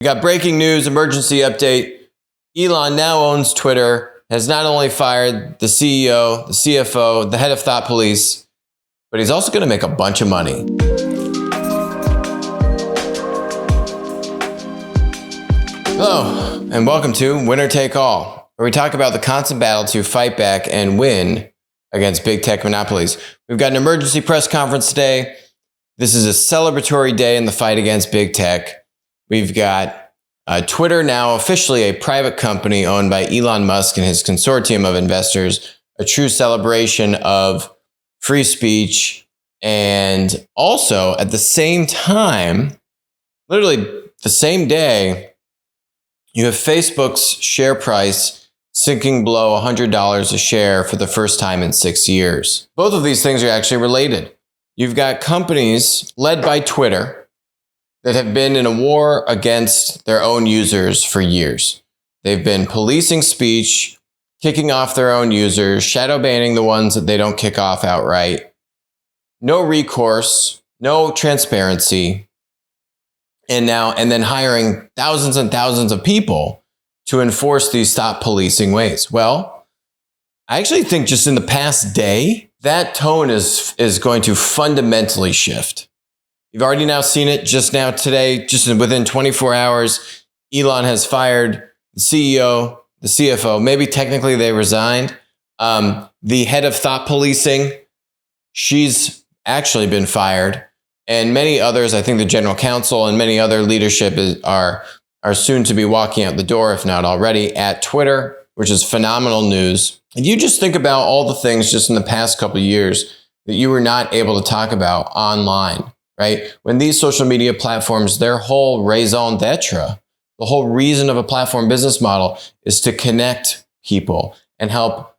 We got breaking news, emergency update. Elon now owns Twitter, has not only fired the CEO, the CFO, the head of Thought Police, but he's also going to make a bunch of money. Hello, and welcome to Winner Take All, where we talk about the constant battle to fight back and win against big tech monopolies. We've got an emergency press conference today. This is a celebratory day in the fight against big tech. We've got Twitter now officially a private company owned by Elon Musk and his consortium of investors, a true celebration of free speech. And also at the same time, literally the same day, you have Facebook's share price sinking below $100 a share for the first time in 6 years. Both of these things are actually related. You've got companies led by Twitter that have been in a war against their own users for years. They've been policing speech, kicking off their own users, shadow banning the ones that they don't kick off outright. No recourse, no transparency, and then hiring thousands and thousands of people to enforce these stop policing ways. Well, I actually think just in the past day, that tone is going to fundamentally shift. You've already now seen it just now today, just within 24 hours, Elon has fired the CEO, the CFO. Maybe technically they resigned. The head of Thought Policing, she's actually been fired. And many others, I think the general counsel and many other leadership are soon to be walking out the door, if not already, at Twitter, which is phenomenal news. And you just think about all the things just in the past couple of years that you were not able to talk about online. Right? When these social media platforms, their whole raison d'etre, the whole reason of a platform business model is to connect people and help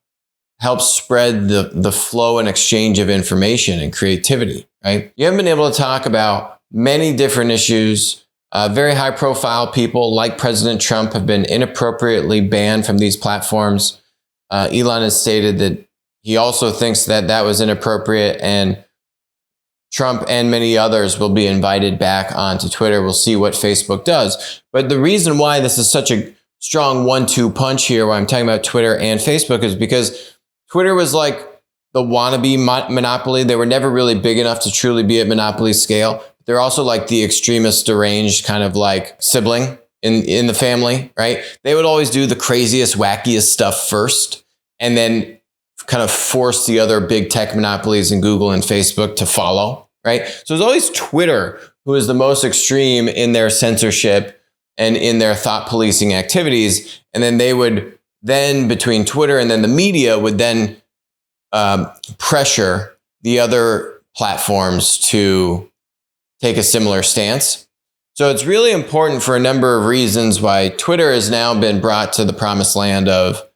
spread the flow and exchange of information and creativity, right? You haven't been able to talk about many different issues. Very high profile people like President Trump have been inappropriately banned from these platforms. Elon has stated that he also thinks that that was inappropriate, and Trump and many others will be invited back onto Twitter. We'll see what Facebook does. But the reason why this is such a strong 1-2 punch here, why I'm talking about Twitter and Facebook, is because Twitter was like the wannabe monopoly. They were never really big enough to truly be at monopoly scale. They're also like the extremist, deranged kind of like sibling in the family, right? They would always do the craziest, wackiest stuff first, and then kind of force the other big tech monopolies in Google and Facebook to follow, right? So it's always Twitter who is the most extreme in their censorship and in their thought policing activities. And then they would between Twitter and then the media would then pressure the other platforms to take a similar stance. So it's really important for a number of reasons why Twitter has now been brought to the promised land of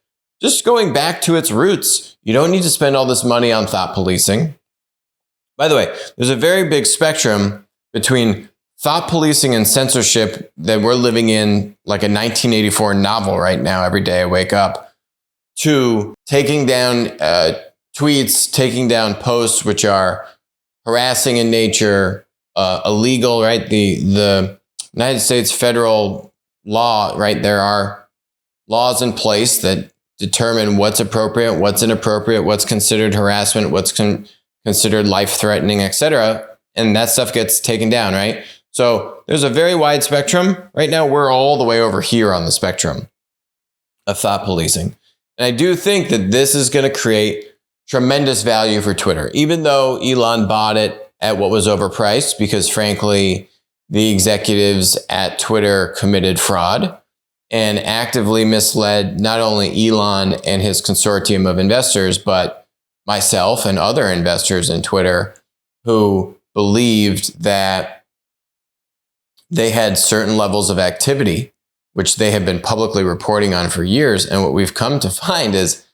just going back to its roots. You don't need to spend all this money on thought policing. By the way, there's a very big spectrum between thought policing and censorship that we're living in like a 1984 novel right now. Every day I wake up to taking down tweets, taking down posts which are harassing in nature, illegal, right? The United States federal law, right? There are laws in place that determine what's appropriate, what's inappropriate, what's considered harassment, what's considered life-threatening, etc. And that stuff gets taken down, right? So there's a very wide spectrum. Right now, we're all the way over here on the spectrum of thought policing. And I do think that this is going to create tremendous value for Twitter, even though Elon bought it at what was overpriced, because frankly, the executives at Twitter committed fraud and actively misled not only Elon and his consortium of investors, but myself and other investors in Twitter who believed that they had certain levels of activity, which they have been publicly reporting on for years. And what we've come to find is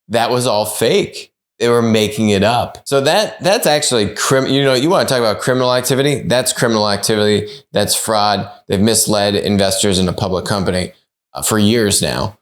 that was all fake. They were making it up. So that's actually, you want to talk about criminal activity? That's criminal activity. That's fraud. They've misled investors in a public company for years now.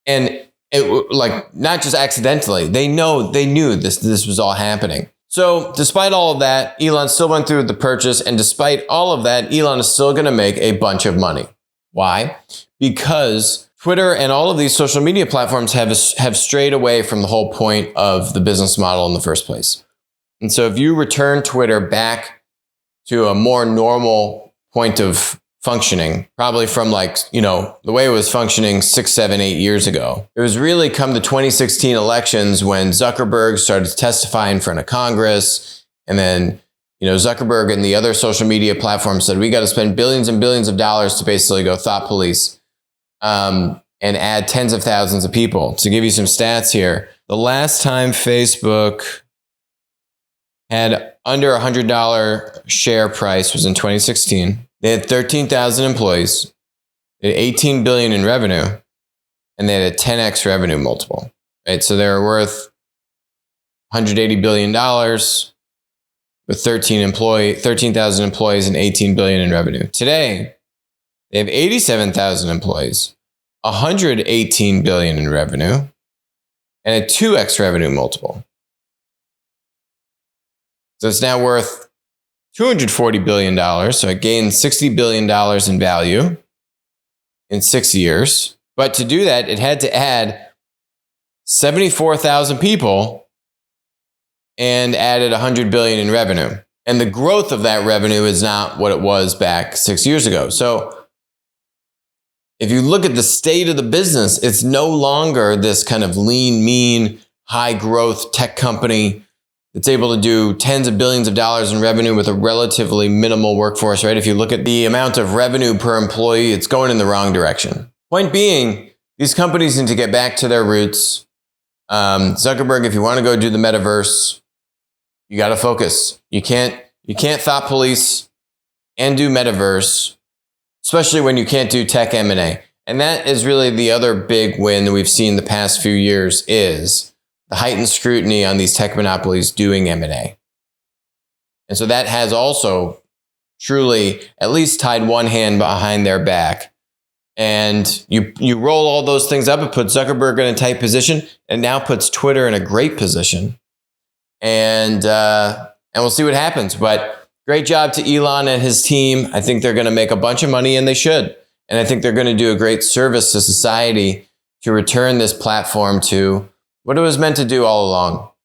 And it, like, not just accidentally, they knew this was all happening. So despite all of that, Elon still went through with the purchase. And despite all of that, Elon is still going to make a bunch of money. Why? Because Twitter and all of these social media platforms have strayed away from the whole point of the business model in the first place. And so if you return Twitter back to a more normal point of functioning, probably from the way it was functioning 6, 7, 8 years ago, it was really come the 2016 elections when Zuckerberg started to testify in front of Congress. And then, Zuckerberg and the other social media platforms said, we got to spend billions and billions of dollars to basically go thought police and add tens of thousands of people. To give you some stats here, the last time Facebook had under $100 share price was in 2016. They had 13,000 employees, they had $18 billion in revenue, and they had a 10x revenue multiple. Right, so they were worth $180 billion with 13,000 employees and $18 billion in revenue. Today, they have 87,000 employees, $118 billion in revenue, and a 2x revenue multiple. So it's now worth $240 billion. So it gained $60 billion in value in 6 years. But to do that, it had to add 74,000 people and added $100 billion in revenue. And the growth of that revenue is not what it was back 6 years ago. So if you look at the state of the business, it's no longer this kind of lean, mean, high growth tech company that's able to do tens of billions of dollars in revenue with a relatively minimal workforce, right? If you look at the amount of revenue per employee, it's going in the wrong direction. Point being, these companies need to get back to their roots. Zuckerberg, if you want to go do the metaverse, you got to focus. You can't thought police and do metaverse, especially when you can't do tech M&A. And that is really the other big win that we've seen the past few years is the heightened scrutiny on these tech monopolies doing M&A. And so that has also truly at least tied one hand behind their back. And you roll all those things up, it puts Zuckerberg in a tight position, and now puts Twitter in a great position. And we'll see what happens. But great job to Elon and his team. I think they're going to make a bunch of money, and they should. And I think they're going to do a great service to society to return this platform to what it was meant to do all along.